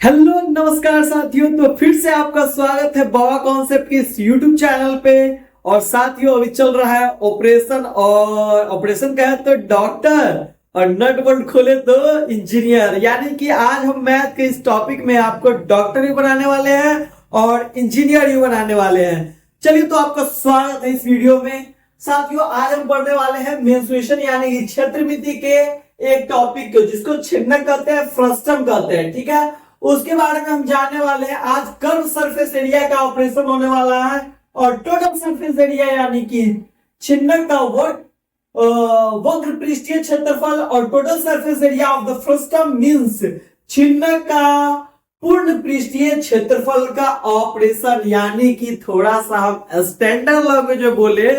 Hello नमस्कार साथियों। तो फिर से आपका स्वागत है बाबा कॉन्सेप्ट के इस यूट्यूब चैनल पे। और साथियों अभी चल रहा है ऑपरेशन, और ऑपरेशन का है तो डॉक्टर और नट बोल्ट खोले तो इंजीनियर। यानी कि आज हम मैथ के इस टॉपिक में आपको डॉक्टर भी बनाने वाले हैं और इंजीनियर भी बनाने वाले हैं। चलिए तो आपका स्वागत है इस वीडियो में। साथियों आज हम पढ़ने वाले हैं मेंस्ट्रुएशन यानी कि क्षेत्रमिति के एक टॉपिक को, जिसको छिन्नक कहते हैं, फ्रस्टम कहते हैं। ठीक है, उसके बारे में हम जानने वाले हैं। आज कर्व सरफेस एरिया का ऑपरेशन होने वाला है और टोटल सरफेस एरिया यानी कि छिन्नक का वक्र पृष्ठीय क्षेत्रफल और total surface area of the frustum means छिन्नक का पूर्ण पृष्ठीय क्षेत्रफल का ऑपरेशन। यानी कि थोड़ा सा हम स्टैंडर्ड लैंग्वेज में बोले,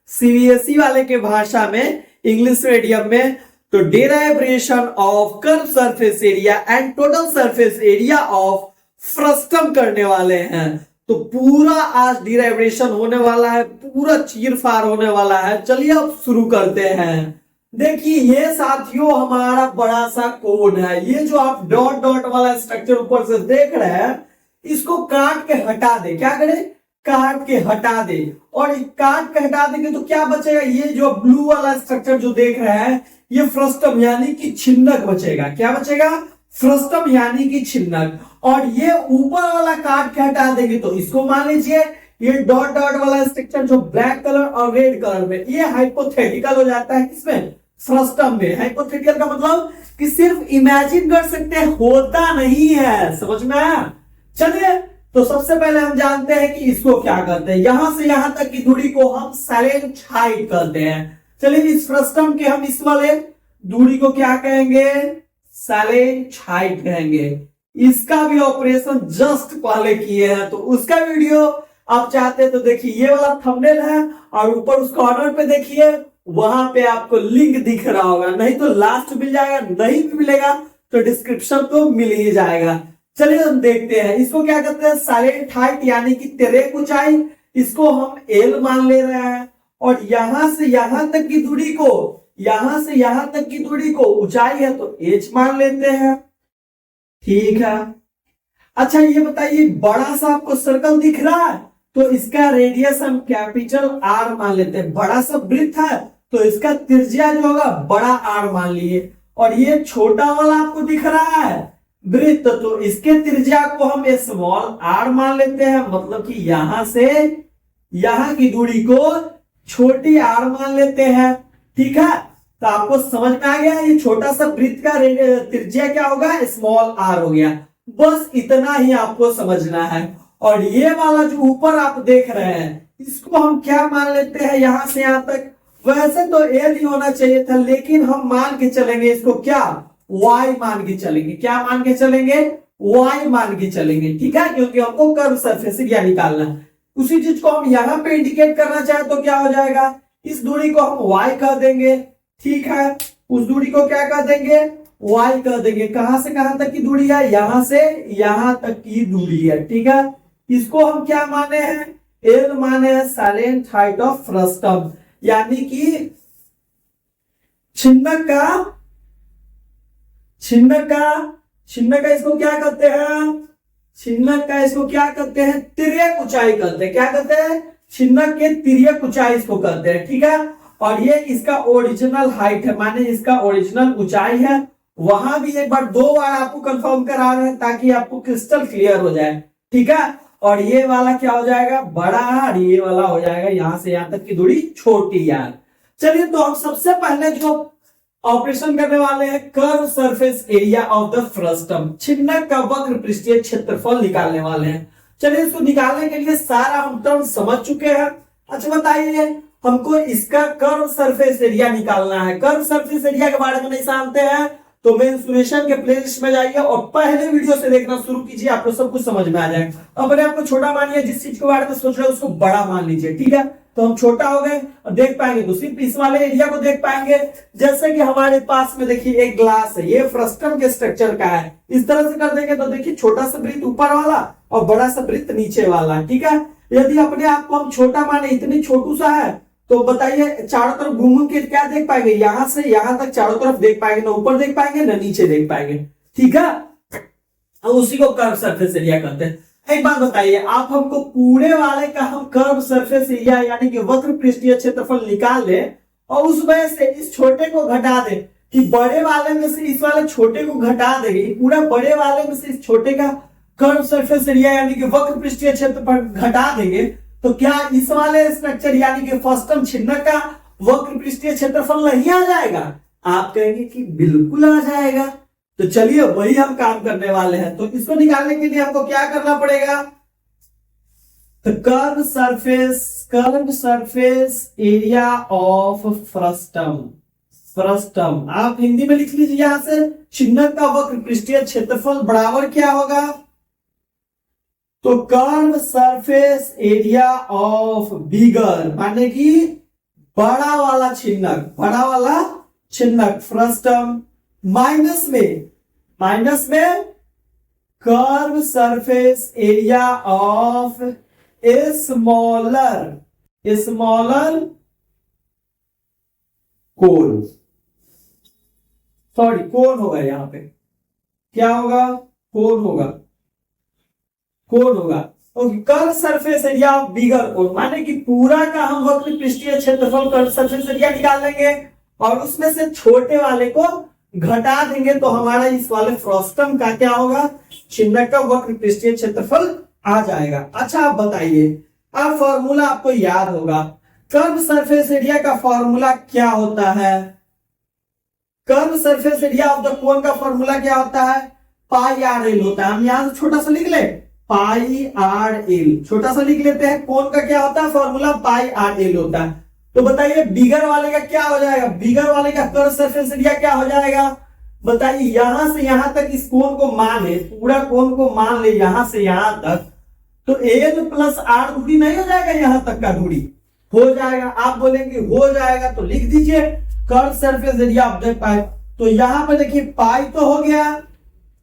सीबीएसई वाले के भाषा में, इंग्लिश मीडियम में, तो derivation of curve surface area and total surface area of frustum करने वाले हैं। तो पूरा आज डेरिवेशन होने वाला है, पूरा चीरफाड़ होने वाला है। चलिए अब शुरू करते हैं। देखिए ये साथियों हमारा बड़ा सा कोन है। ये जो आप डॉट डॉट वाला स्ट्रक्चर ऊपर से देख रहे हैं, इसको काट के हटा दे। क्या करें? काट के हटा दे। और काट के हटा देंगे तो क्या बचेगा? ये जो ब्लू वाला स्ट्रक्चर जो देख रहे हैं, ये फ्रस्टम यानी कि छिन्नक बचेगा। क्या बचेगा? फ्रस्टम यानी कि छिन्नक। और ये ऊपर वाला काट के हटा देंगे तो इसको मान लीजिए ये डॉट डॉट वाला स्ट्रक्चर जो ब्लैक कलर और रेड कलर में, ये हाइपोथेटिकल हो जाता है। किसमें? फ्रस्टम में। हाइपोथेटिकल का मतलब कि सिर्फ इमेजिन कर सकते हैं, होता नहीं है। समझ में आया? चलिए तो सबसे पहले हम जानते हैं कि इसको क्या करते हैं। यहां से यहां तक की दूरी को हम सैलेंट हाइट कहते हैं। चलिए इस फ्रस्टम के हम इस वाले दूरी को क्या कहेंगे? सैलेंट हाइट कहेंगे। इसका भी ऑपरेशन जस्ट पहले किए हैं, तो उसका वीडियो आप चाहते हैं तो देखिए, ये वाला थंबनेल है और ऊपर उस कॉर्नर पे देखिए, वहां पे आपको लिंक दिख रहा होगा। नहीं तो लास्ट मिल जाएगा, नहीं भी मिलेगा तो डिस्क्रिप्शन तो मिल ही जाएगा। चलिए हम देखते हैं इसको क्या कहते हैं। सैलेंट हाइट यानी कि तिर्यक ऊंचाई, इसको हम एल मान ले रहे हैं। और यहां से यहां तक की दूरी को, यहां से यहां तक की दूरी को ऊंचाई है तो एच मान लेते हैं। ठीक है। अच्छा ये बताइए, बड़ा सा आपको सर्कल दिख रहा है तो इसका रेडियस हम कैपिटल आर मान लेते हैं। बड़ा सा वृत्त है तो इसका त्रिज्या जो होगा बड़ा आर मान लिए। और ये छोटा वाला आपको दिख रहा है वृत्त, तो इसके त्रिज्या को हम स्मॉल आर मान लेते हैं। मतलब कि यहां से यहां की दूरी को छोटी आर मान लेते हैं। ठीक है, तो आपको समझ में आ गया। ये छोटा सा वृत्त का त्रिज्या क्या होगा? स्मॉल आर हो गया। बस इतना ही आपको समझना है। और ये वाला जो ऊपर आप देख रहे हैं, इसको हम क्या मान लेते हैं? यहां से यहां तक वैसे तो एल ही होना चाहिए था, लेकिन हम मान के चलेंगे इसको क्या? वाई मान के चलेंगे। क्या मान के चलेंगे? वाई मान के चलेंगे। ठीक है, क्योंकि हमको कर्व सरफेस एरिया निकालना है। उसी चीज को हम यहां पे इंडिकेट करना चाहे तो क्या हो जाएगा? इस दूरी को हम y कह देंगे। ठीक है, उस दूरी को क्या कह देंगे? y कह देंगे। कहां से कहां तक की दूरी है? यहां से यहां तक की दूरी है। ठीक है, इसको हम क्या माने हैं? एल माने हैं, सैलेंट हाइट ऑफ फ्रस्टम। यानी कि छिन्नक का इसको क्या कहते हैं? छिन्नक का इसको क्या कहते हैं? तिर्यक ऊंचाई कहते हैं। क्या कहते हैं? छिन्नक के तिर्यक ऊंचाई इसको कहते हैं। ठीक है, और ये इसका ओरिजिनल हाइट है, माने इसका ओरिजिनल ऊंचाई है। वहां भी एक बार, 2 बार आपको कंफर्म करा रहे हैं ताकि आपको क्रिस्टल क्लियर हो जाए। ठीक है, और ये वाला क्या हो जाएगा? बड़ा, और ये वाला हो जाएगा यहां से यहां तक की दूरी छोटी यार। चलिए तो हम सबसे पहले जो ऑपरेशन करने वाले हैं, curve surface area of the frustum, छिन्नक का वक्र पृष्ठीय क्षेत्रफल निकालने वाले हैं। चलिए इसको निकालने के लिए सारा हम टर्म समझ चुके हैं। अच्छा बताइए, हमको इसका कर्व सरफेस एरिया निकालना है। कर्व सरफेस एरिया के बारे में नहीं जानते हैं तो मेंस्ट्रुएशन के प्लेलिस्ट में जाइए और पहले वीडियो से देखना शुरू कीजिए, आपको सब कुछ समझ में आ जाएगा। अपने आपको छोटा मानिए, जिस चीज के बारे में सोच रहे हो उसको बड़ा मान लीजिए। ठीक है, तो हम छोटा हो गए और देख पाएंगे तो सिर्फ इस वाले एरिया को देख पाएंगे। जैसे कि हमारे पास में देखिए एक ग्लास है, ये फ्रस्टम के स्ट्रक्चर का है। इस तरह से कर देंगे तो देखिए छोटा सा वृत्त ऊपर वाला और बड़ा सा वृत्त नीचे वाला। ठीक है, यदि अपने आप को हम छोटा माने, इतनी छोटू सा है, तो बताइए चारों तरफ घूम के क्या देख पाएंगे? यहां से यहां तक चारों तरफ देख पाएंगे, ना ऊपर देख पाएंगे ना नीचे देख पाएंगे। ठीक है, और उसी को कर्व सरफेस एरिया कहते हैं। एक बात बताइए, आप हमको पूरे वाले का हम कर्व सरफेस एरिया यानी कि वक्र पृष्ठीय क्षेत्रफल निकाल ले और उसमें से इस छोटे को घटा दे, कि बड़े वाले में से इस वाले छोटे को घटा देंगे, पूरा बड़े वाले में से इस छोटे का कर्व सरफेस एरिया यानी कि वक्र पृष्ठीय क्षेत्रफल घटा देंगे, तो क्या इस वाले स्ट्रक्चर यानी कि फर्स्टम छिन्नक का वक्र पृष्ठीय क्षेत्रफल नहीं आ जाएगा? आप कहेंगे कि बिल्कुल आ जाएगा। तो चलिए वही हम काम करने वाले हैं। तो इसको निकालने के लिए हमको क्या करना पड़ेगा? तो curve surface area of frustum, frustum आप हिंदी में लिख लीजिए यहां से, छिन्नक का वक्र पृष्ठीय क्षेत्रफल बराबर क्या होगा? तो curve surface area of bigger माने कि बड़ा वाला छिन्नक फ्रस्टम माइनस में curve surface area of smaller cone, sorry cone होगा, यहां पे क्या होगा? कोन होगा। Okay, curve surface area of bigger cone माने कि पूरा का हम वक्र पृष्ठीय क्षेत्रफल कर्व सरफेस एरिया निकाल लेंगे और उसमें से छोटे वाले को घटा देंगे, तो हमारा इस वाले फ्रस्टम का क्या होगा? छिन्नक का वक्र पृष्ठीय क्षेत्रफल आ जाएगा। अच्छा आप बताइए, अब फॉर्मूला आपको याद होगा, कर्व सरफेस एरिया का फॉर्मूला क्या होता है? Curve surface area of the cone का फॉर्मूला क्या होता है? पाई आर एल होता है। हम यहां से छोटा सा लिख ले, पाई आर एल छोटा सा लिख लेते हैं। कोन का क्या होता है फॉर्मूला? पाई आर एल होता है। तो बताइए बिगर वाले का क्या हो जाएगा? बिगर वाले का कर्व सरफेस एरिया क्या हो जाएगा? बताइए, यहां से यहां तक इस कोन को मान ले, पूरा कोन को मान ले यहां से यहां तक, तो एल प्लस आर दूरी नहीं हो जाएगा? यहां तक का दूरी हो जाएगा। आप बोलेंगे हो जाएगा तो लिख दीजिए curve surface area of the pi. तो यहां पर देखिए पाई तो हो गया,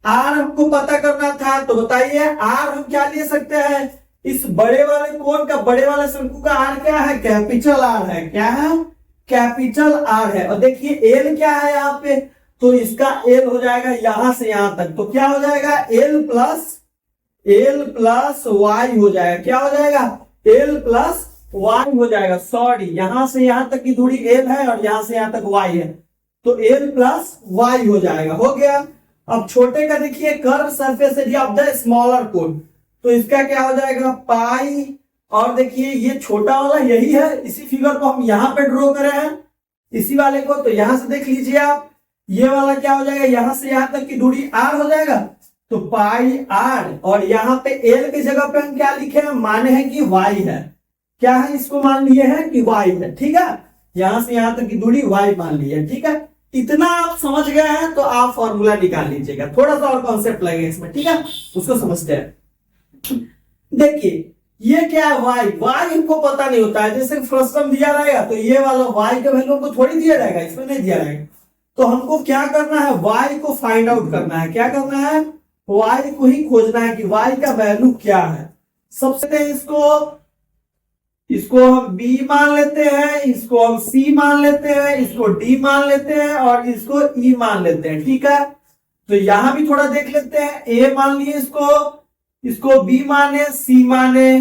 आर हमको पता करना था, तो बताइए आर हम क्या ले सकते हैं? इस बड़े वाले कोन का, बड़े वाले शंकु का आर क्या है? कैपिटल आर है। क्या है? कैपिटल आर है। और देखिए एल क्या है यहाँ पे? तो इसका एल हो जाएगा यहां से यहां तक, तो क्या हो जाएगा? एल प्लस वाई हो जाएगा। क्या हो जाएगा? एल प्लस वाई हो जाएगा। सॉरी, यहां से यहां तक की दूरी एल है और यहां से यहां तक वाई है, तो एल प्लस वाई हो जाएगा। हो गया। अब छोटे का देखिए curve surface area of the smaller cone, तो इसका क्या हो जाएगा? पाई, और देखिए ये छोटा वाला यही है, इसी फिगर को हम यहां पे ड्रॉ करे हैं, इसी वाले को। तो यहां से देख लीजिए आप, ये वाला क्या हो जाएगा? यहां से यहां तक की दूरी आर हो जाएगा, तो पाई आर, और यहाँ पे एल की जगह पे हम क्या लिखे हैं? माने हैं कि वाई है। क्या है? इसको मान लिए हैं कि वाई है। ठीक है, यहां से यहां तक की दूरी वाई मान ली है। ठीक है, इतना आप समझ गए हैं तो आप फॉर्मूला निकाल लीजिएगा। थोड़ा सा और कॉन्सेप्ट लगेगा इसमें, ठीक है, उसको समझते हैं। देखिए ये क्या है? वाई हमको पता नहीं होता है। जैसे फ्रस्टम दिया रहेगा तो ये वाला वाई का वैल्यू हमको थोड़ी दिया रहेगा, इसमें नहीं दिया रहेगा। तो हमको क्या करना है? वाई को फाइंड आउट करना है। क्या करना है? वाई को ही खोजना है कि वाई का वैल्यू क्या है। सबसे इसको हम b मान लेते हैं, इसको हम c मान लेते हैं, इसको d मान लेते हैं और इसको e मान लेते हैं। ठीक है, तो यहां भी थोड़ा देख लेते हैं। a मान लिए, इसको b माने, c माने,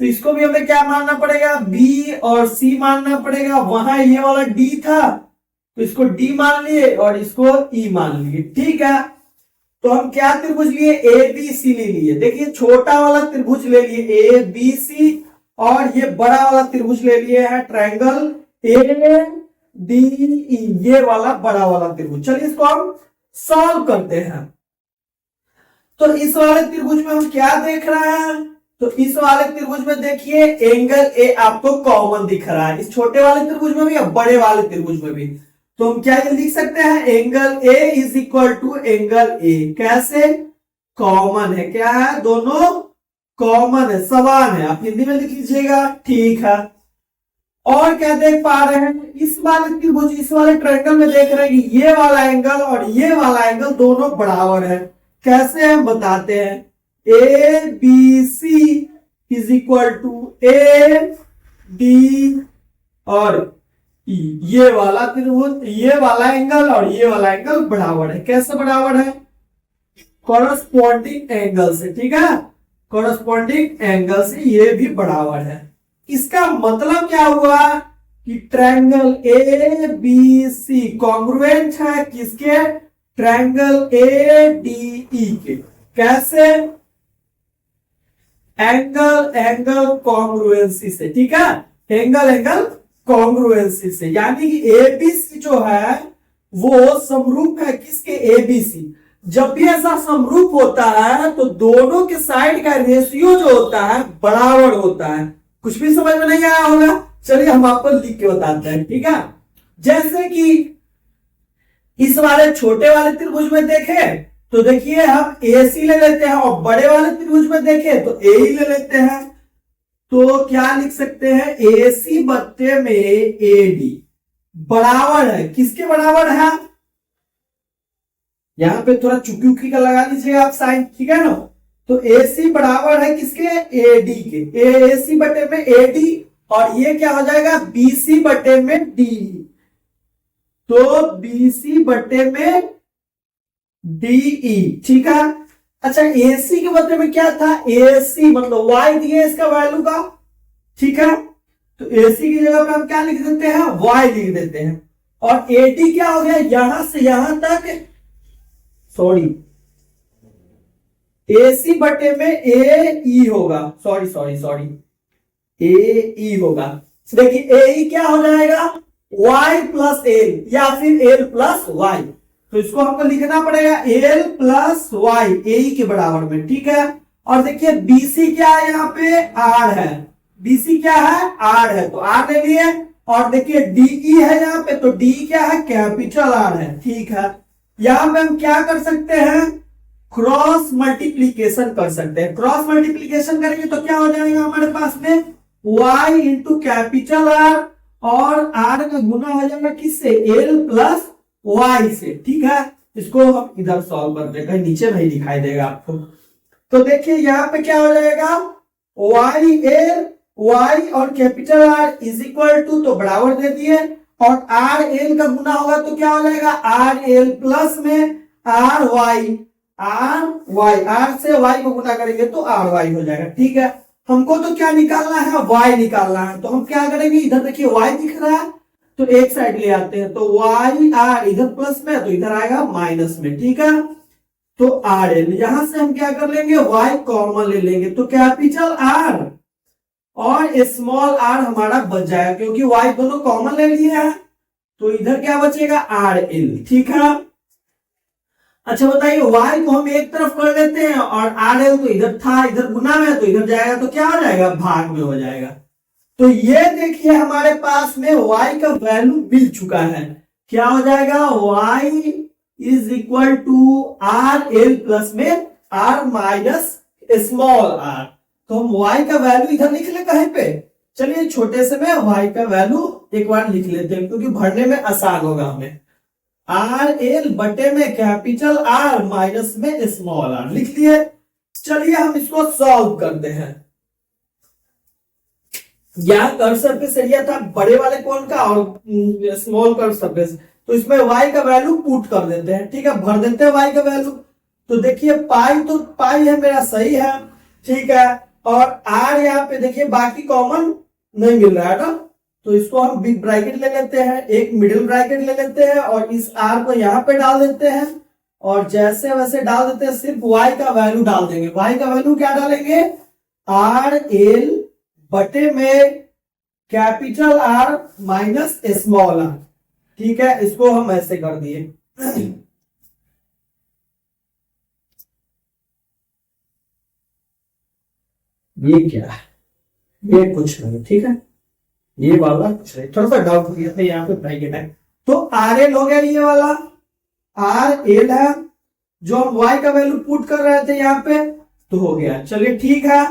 तो इसको भी हमें क्या मानना पड़ेगा? b और c मानना पड़ेगा। वहां ये वाला d था तो इसको d मान लिए और इसको e मान लिए। ठीक है, तो हम क्या त्रिभुज लिए? ए बी सी ले लिए। देखिए छोटा वाला त्रिभुज ले लिए ए बी सी, और ये बड़ा वाला त्रिभुज ले लिए है ट्रायंगल ए डी ई, ये वाला बड़ा वाला त्रिभुज। चलिए इसको हम सॉल्व करते हैं। तो इस वाले त्रिभुज में हम क्या देख रहे हैं? तो इस वाले त्रिभुज में देखिए एंगल ए आपको कॉमन दिख रहा है, इस छोटे वाले त्रिभुज में भी और बड़े वाले त्रिभुज में भी। तो हम क्या लिख सकते हैं? Angle A is equal to angle A. कैसे? कॉमन है। क्या है? दोनों कॉमन है, समान है। आप हिंदी में लिख लीजिएगा। ठीक है, और क्या देख पा रहे हैं? इस वाले त्रिभुज, इस वाले ट्रायंगल में देख रहे हैं कि ये वाला एंगल और ये वाला एंगल दोनों बराबर है। कैसे? हम बताते हैं। A B C is equal to A D और ये वाला त्रिभुज, ये वाला एंगल और ये वाला एंगल बराबर है। कैसे बराबर है? कॉरस्पॉन्डिंग एंगल से, ठीक है, कॉरस्पॉन्डिंग एंगल से ये भी बराबर है। इसका मतलब क्या हुआ कि triangle A B C congruent है किसके, ट्रायंगल ए डी ई के। कैसे, एंगल एंगल कॉन्ग्रुएंसी से, ठीक है, एंगल एंगल कॉन्ग्रुएंसी से, यानी कि एबीसी जो है वो समरूप है किसके, एबीसी। जब भी ऐसा समरूप होता है तो दोनों के साइड का रेशियो जो होता है बराबर होता है। कुछ भी समझ में नहीं आया होगा, चलिए हम आपको लिख के बताते हैं, ठीक है। जैसे कि इस वाले छोटे वाले त्रिभुज में देखें तो देखिए हम ए सी ले लेते हैं, और बड़े वाले त्रिभुज में देखें तो ए ही ले लेते हैं। तो क्या लिख सकते हैं, ए सी बट्टे में ए डी बराबर है किसके, बराबर है, यहां पे थोड़ा चुकी उकी का लगा लीजिएगा आप साइन, ठीक है ना। तो ए सी बराबर है किसके, ए डी के, ए सी बटे में ए डी, और ये क्या हो जाएगा, बी सी बटे में डी। तो बी सी बटे में डीई, ठीक है। अच्छा ए सी के बदले में क्या था, ए सी मतलब वाई दिए इसका वैल्यू का, ठीक है। तो ए सी की जगह पे हम क्या लिख देते हैं, वाई लिख देते हैं। और ए डी क्या हो गया, यहां से यहां तक, सॉरी ए सी बटे में ए ई होगा, सॉरी सॉरी सॉरी ए ई होगा। देखिए ए ई क्या हो जाएगा, y प्लस एल या फिर एल प्लस वाई। तो इसको हमको लिखना पड़ेगा एल प्लस वाई ए के बराबर में, ठीक है। और देखिए बीसी क्या है, यहाँ पे आर है, बीसी क्या है, आर है, तो आर ले लिए। और देखिए डीई है यहाँ पे, तो डी क्या है, कैपिटल आर है, ठीक है। यहां पे हम क्या कर सकते हैं, क्रॉस मल्टीप्लीकेशन कर सकते हैं। क्रॉस मल्टीप्लीकेशन करेंगे तो क्या हो जाएगा हमारे पास में, y इंटू कैपिटल आर, और आर का गुना हो जाएगा किससे, एल प्लस वाई से, ठीक है। इसको हम इधर सॉल्व कर देंगे, नीचे नहीं दिखाई देगा आपको। तो देखिए यहाँ पे क्या हो जाएगा, वाई एल, वाई और capital R is equal to, तो बराबर दे दिए, और आर एल का गुना होगा तो क्या हो जाएगा, आर एल प्लस में आर वाई, आर से वाई को गुना करेंगे तो आर वाई हो जाएगा, ठीक है। हमको तो क्या निकालना है, वाई निकालना है। तो हम क्या करेंगे, इधर देखिए वाई दिख रहा है तो एक साइड ले आते हैं, तो वाई आर इधर प्लस में तो इधर आएगा माइनस में, ठीक है। तो आर एल यहां से हम क्या कर लेंगे, वाई कॉमन ले लेंगे, तो कैपिटल आर और स्मॉल आर हमारा बच जाएगा, क्योंकि वाई दोनों कॉमन ले लिए हैं। तो इधर क्या बचेगा, आर एल, ठीक है। अच्छा बताइए, y को हम एक तरफ कर लेते हैं और आर एल तो इधर था, इधर गुना में तो इधर जाएगा, तो क्या हो जाएगा, भाग में हो जाएगा। तो ये देखिए हमारे पास में y का वैल्यू मिल चुका है, क्या हो जाएगा, y is equal to R L plus में आर माइनस स्मॉल आर। तो हम y का वैल्यू इधर लिख ले कहीं पे, चलिए छोटे से में y का वैल्यू एक बार लिख लेते हैं, क्योंकि भरने में आसान होगा हमें। आर एल बटे में कैपिटल आर माइनस में स्मॉल आर लिख दिए। चलिए हम इसको सॉल्व करते हैं। यहां कर्व सरफेस एरिया था बड़े वाले कोण का और स्मॉल कर्व सरफेस, तो इसमें y का वैल्यू पुट कर देते हैं, ठीक है, भर देते हैं y का वैल्यू। तो देखिए पाई तो पाई है मेरा, सही है, ठीक है। और r यहाँ पे देखिए बाकी कॉमन नहीं मिल रहा है ना, तो इसको हम बिग ब्रैकेट ले लेते हैं, एक मिडिल ब्रैकेट ले लेते हैं, और इस r को यहाँ पे डाल देते हैं, और जैसे वैसे डाल देते हैं, सिर्फ y का वैल्यू डाल देंगे। y का वैल्यू क्या डालेंगे, आर एल बटे में capital R minus small r, ठीक है। इसको हम ऐसे कर दिए। ये क्या है, ये कुछ नहीं, ठीक है, ये वाला कुछ नहीं, थोड़ा सा डाउट हो गया था, यहाँ पे ब्रैकेट है। तो आर एल हो गया, ये वाला आर एल है, जो हम y का वैल्यू पुट कर रहे थे यहाँ पे, तो हो गया। चलिए ठीक है,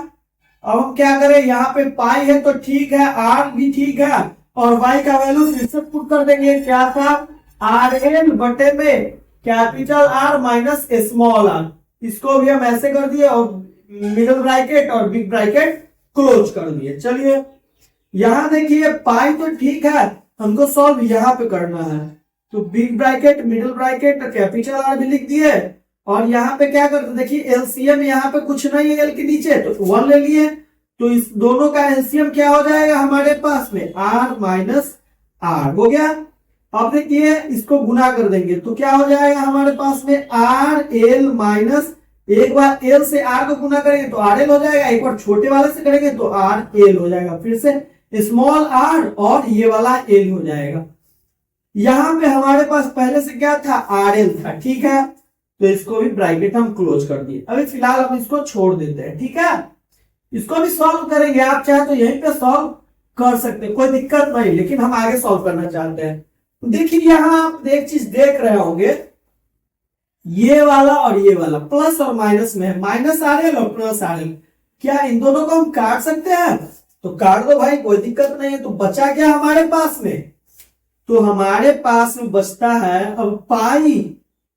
अब हम क्या करें, यहाँ पे पाई है तो ठीक है, आर भी ठीक है, और y का वैल्यू फिर से पुट कर देंगे, क्या था, आर एल बटे में capital R minus small r. इसको भी हम ऐसे कर दिए, और मिडिल ब्रैकेट और बिग ब्रैकेट क्लोज कर दिए। चलिए यहां देखिए पाई तो ठीक है, हमको सॉल्व यहां पे करना है, तो big bracket middle bracket capital R भी लिख दिए, और यहाँ पे क्या करते, देखिए एलसीएम यहाँ पे कुछ नहीं है एल के नीचे, तो 1 ले लिए, तो इस दोनों का एलसीएम क्या हो जाएगा हमारे पास में, आर माइनस आर हो गया। अब देखिए इसको गुना कर देंगे तो क्या हो जाएगा हमारे पास में, आर एल माइनस, एक बार एल से आर को गुना करेंगे तो आर एल हो जाएगा, एक बार छोटे वाले से करेंगे तो आर एल हो जाएगा, फिर से स्मॉल आर और ये वाला एल हो जाएगा। यहां पे हमारे पास पहले से क्या था, आर एल था, ठीक है, तो इसको भी ब्रैकेट हम क्लोज कर दिए। अभी फिलहाल हम इसको छोड़ देते हैं, ठीक है। इसको भी सॉल्व करेंगे, आप चाहे तो यहीं पे सॉल्व कर सकते हैं, कोई दिक्कत नहीं, लेकिन हम आगे सॉल्व करना चाहते हैं। देखिए यहां आप एक चीज देख रहे होंगे, ये वाला और ये वाला प्लस और माइनस में, माइनस आर एल और प्लस आर एल, क्या इन दोनों को हम काट सकते हैं? तो काट दो भाई, कोई दिक्कत नहीं है। तो बचा क्या हमारे पास में, तो हमारे पास में बचता है अब पाई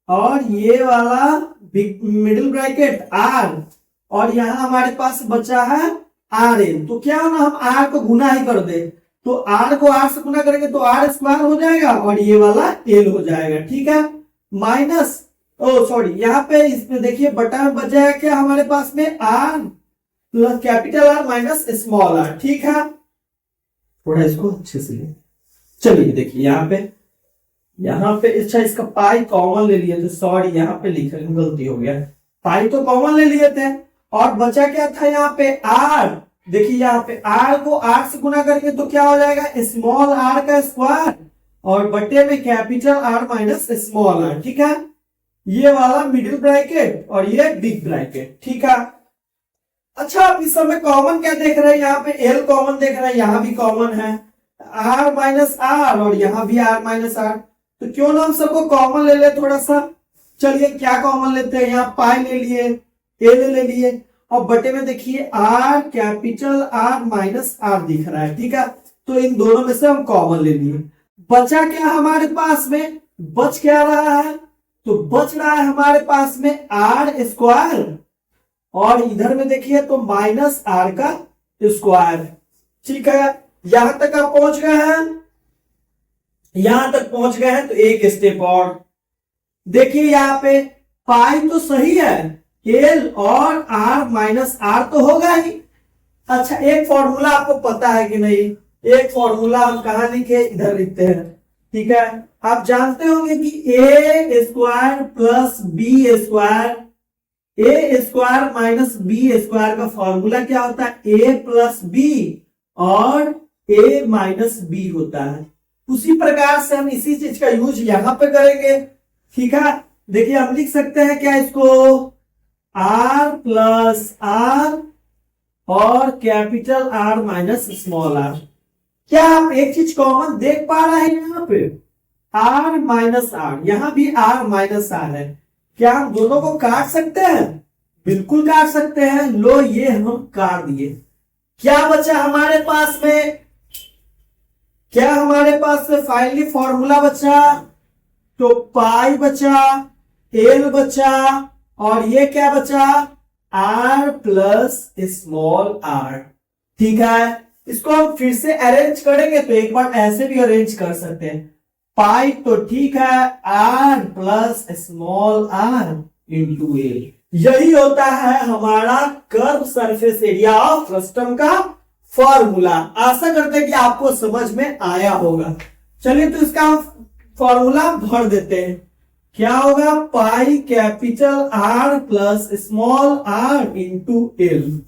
और ये वाला मिडिल ब्रैकेट आर, और यहां हमारे पास बचा है आर एल। तो क्या ना हम आर को गुना ही कर दे, तो आर को आर से गुना करेंगे तो आर स्क्वायर हो जाएगा और ये वाला एल हो जाएगा, ठीक है। माइनस सॉरी, यहाँ पे इसमें देखिए बटा में बच जाएगा क्या हमारे पास में, R plus capital R minus small r, ठीक है। थोड़ा इसको अच्छे से ले, चलिए देखिए यहाँ पे अच्छा इसका पाई कॉमन ले लिए थे, सॉरी यहाँ पे लिखे गलती हो गया, पाई तो कॉमन ले लिए थे और बचा क्या था यहाँ पे आर। देखिए यहाँ पे आर को आर से गुना करके तो क्या हो जाएगा, स्मॉल आर का स्क्वायर और बटे में capital R minus small r, ठीक है। ये वाला मिडिल ब्रैकेट और ये बिग ब्रैकेट, ठीक है। अच्छा आप इस समय कॉमन क्या देख रहे हैं, यहाँ पे एल कॉमन देख रहे हैं, यहाँ भी कॉमन है आर माइनस आर और यहाँ भी आर माइनस आर, तो क्यों ना हम सबको कॉमन ले ले थोड़ा सा। चलिए क्या कॉमन लेते हैं, यहाँ पाई ले लिए, एल ले लिए और बटे में देखिए R capital R minus R दिख रहा है, ठीक है। तो इन दोनों में से हम कॉमन ले लिए, बचा क्या हमारे पास में, बच क्या रहा है, तो बच रहा है हमारे पास में आर स्क्वायर और इधर में देखिए तो माइनस आर का स्क्वायर, ठीक है। यहां तक आप पहुंच गए हैं, यहां तक पहुंच गए हैं तो एक स्टेप और देखिए, यहाँ पे पाई तो सही है, एल और आर माइनस आर तो होगा ही। अच्छा एक फॉर्मूला आपको पता है कि नहीं, एक फॉर्मूला हम कहा लिखे, इधर लिखते हैं, ठीक है। आप जानते होंगे कि ए स्क्वायर प्लस बी स्क्वायर, ए स्क्वायर माइनस बी स्क्वायर का फॉर्मूला क्या होता है, ए प्लस बी और ए माइनस बी होता है। उसी प्रकार से हम इसी चीज का यूज यहां पे करेंगे, ठीक है। देखिए हम लिख सकते हैं क्या इसको, आर प्लस आर और capital R minus small r. क्या आप एक चीज कॉमन देख पा रहे हैं, यहाँ पे आर माइनस आर, यहां भी आर माइनस आर है, क्या हम दोनों को काट सकते हैं, बिल्कुल काट सकते हैं। लो ये हम काट दिए, क्या बचा हमारे पास में, क्या हमारे पास में फाइनली फॉर्मूला बचा, तो पाई बचा, एल बचा और ये क्या बचा, आर प्लस स्मॉल आर, ठीक है। इसको हम फिर से अरेंज करेंगे तो एक बार ऐसे भी अरेंज कर सकते हैं, पाई तो ठीक है, R plus small r into L, यही होता है हमारा curve surface area of frustum का फॉर्मूला। आशा करते हैं कि आपको समझ में आया होगा। चलिए तो इसका फॉर्मूला भर देते हैं, क्या होगा, pi capital R plus small r into L.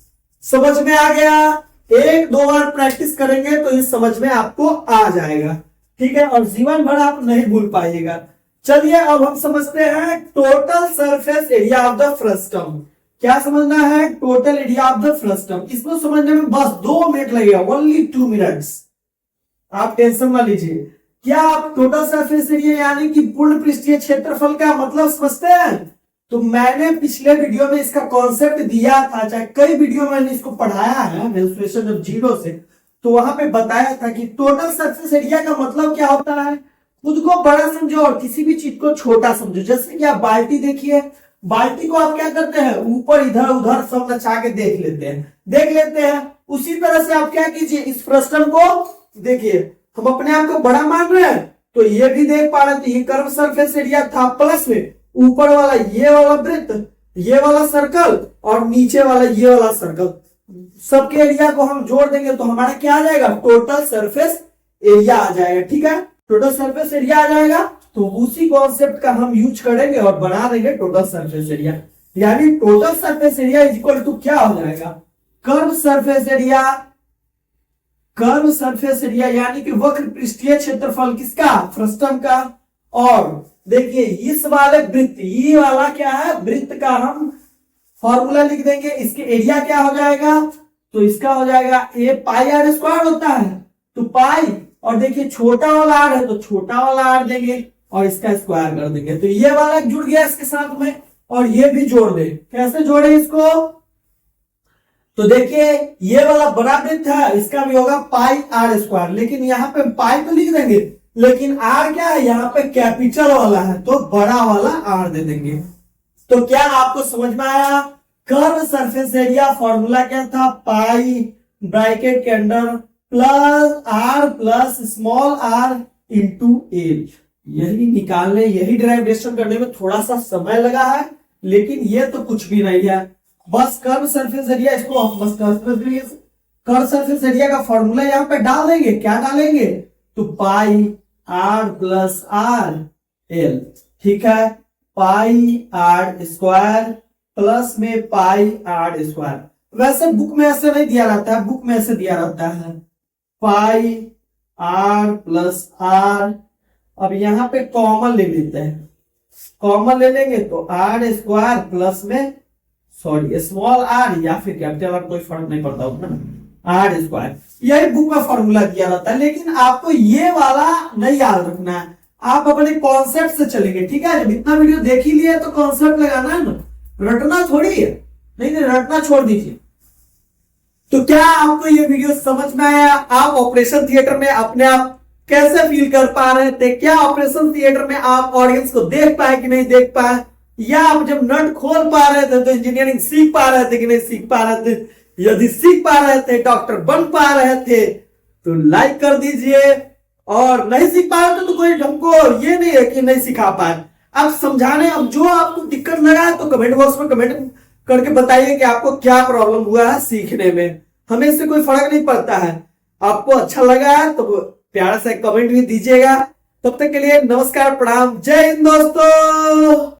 समझ में आ गया, एक दो बार प्रैक्टिस करेंगे तो ये समझ में आपको आ जाएगा, ठीक है, और जीवन भर आप नहीं भूल पाइएगा। चलिए अब हम समझते हैं total surface area of the frustum. क्या समझना है, total area of the frustum. इसको समझने में बस 2 मिनट लगेगा, ओनली 2 मिनट्स, आप टेंशन मत लीजिए। क्या आप टोटल सरफेस एरिया यानी कि पूर्ण पृष्ठीय क्षेत्रफल का मतलब समझते हैं? तो मैंने पिछले वीडियो में इसका कॉन्सेप्ट दिया था, चाहे कई वीडियो में मैंने इसको पढ़ाया है मेंस्ट्रुएशन ऑफ जीरो से, तो वहां पे बताया था कि टोटल सरफेस एरिया का मतलब क्या होता है, खुद को बड़ा समझो और किसी भी चीज को छोटा समझो। जैसे कि आप बाल्टी देखिए, बाल्टी को आप क्या करते हैं, ऊपर इधर उधर सब नचा के देख लेते हैं। उसी तरह से आप क्या कीजिए, इस फ्रस्टम को देखिए, हम अपने आप को बड़ा मान रहे हैं तो ये भी देख पा रहे थे, ये कर्व सरफेस एरिया था, प्लस में ऊपर वाला ये वाला वृत्त, ये वाला सर्कल और नीचे वाला ये वाला सर्कल, सबके एरिया को हम जोड़ देंगे तो हमारा क्या आ जाएगा, टोटल सरफेस एरिया आ जाएगा। ठीक है, टोटल सरफेस एरिया आ जाएगा। तो उसी कॉन्सेप्ट का हम यूज करेंगे और बना देंगे टोटल सरफेस एरिया। यानी total surface area is equal to क्या हो जाएगा, curve surface area, curve surface area यानी कि वक्र पृष्ठीय क्षेत्रफल किसका, फ्रस्टम का। और देखिए इस वाले वृत्त, ये वाला क्या है, वृत्त का हम फॉर्मूला लिख देंगे। इसके एरिया क्या हो जाएगा, तो इसका हो जाएगा ए पाई आर स्क्वायर होता है, तो पाई, और देखिए छोटा वाला आर है तो छोटा वाला आर देंगे और इसका स्क्वायर कर देंगे। तो ये वाला जुड़ गया इसके साथ में, और ये भी जोड़ दे। कैसे जोड़े इसको, तो देखिए ये वाला बड़ा वृत्त है, इसका भी होगा पाई आर स्क्वायर, लेकिन यहाँ पे पाई तो लिख देंगे, लेकिन आर क्या है, यहाँ पे कैपिटल वाला है तो बड़ा वाला आर दे देंगे। तो क्या आपको समझ में आया, कर्व सरफेस एरिया फॉर्मूला क्या था, पाई ब्रैकेट के अंदर plus R plus small r into L. यही निकालने, यही डेरिवेशन करने में थोड़ा सा समय लगा है, लेकिन ये तो कुछ भी नहीं है, बस कर्व सरफेस एरिया, इसको हम बस कर्व सरफेस एरिया का फॉर्मूला यहाँ पे डाल देंगे। क्या डालेंगे, तो पाई आर प्लस आर एल। ठीक है, पाई आर स्क्वायर प्लस में पाई आर स्क्वायर। वैसे बुक में ऐसे नहीं दिया रहता है, बुक में ऐसे दिया रहता है पाई आर प्लस आर। अब यहां पे कॉमन ले लेते हैं, कॉमन ले लेंगे तो आर स्क्वायर प्लस में सॉरी स्मॉल आर या फिर कैपिटल आर, कोई फर्क नहीं पड़ता उतना, आर स्क्वायर। यही बुक में फॉर्मूला दिया रहता है, लेकिन आपको ये वाला नहीं याद रखना है, आप अपने कॉन्सेप्ट से चलेंगे। ठीक है, जब इतना वीडियो देख ही लिया तो कॉन्सेप्ट लगाना है ना, रटना थोड़ी है, नहीं रटना छोड़ दीजिए। तो क्या आपको ये वीडियो समझ में आया, आप ऑपरेशन थिएटर में अपने आप कैसे फील कर पा रहे थे, क्या ऑपरेशन थिएटर में आप ऑडियंस को देख पाए कि नहीं देख पाए, या आप जब नट खोल पा रहे थे तो इंजीनियरिंग सीख पा रहे थे कि नहीं सीख पा रहे थे, यदि सीख पा रहे थे, डॉक्टर बन पा रहे थे तो लाइक कर दीजिए, और नहीं सीख पा रहे थे तो कोई हमको ये नहीं है कि नहीं सिखा पाए, आप समझाने, अब जो आपको दिक्कत लगा है तो कमेंट बॉक्स में कमेंट करके बताइए कि आपको क्या प्रॉब्लम हुआ है सीखने में, हमें इससे कोई फर्क नहीं पड़ता है। आपको अच्छा लगा है तो प्यारा सा कमेंट भी दीजिएगा। तब तक के लिए नमस्कार, प्रणाम, जय हिंद दोस्तों।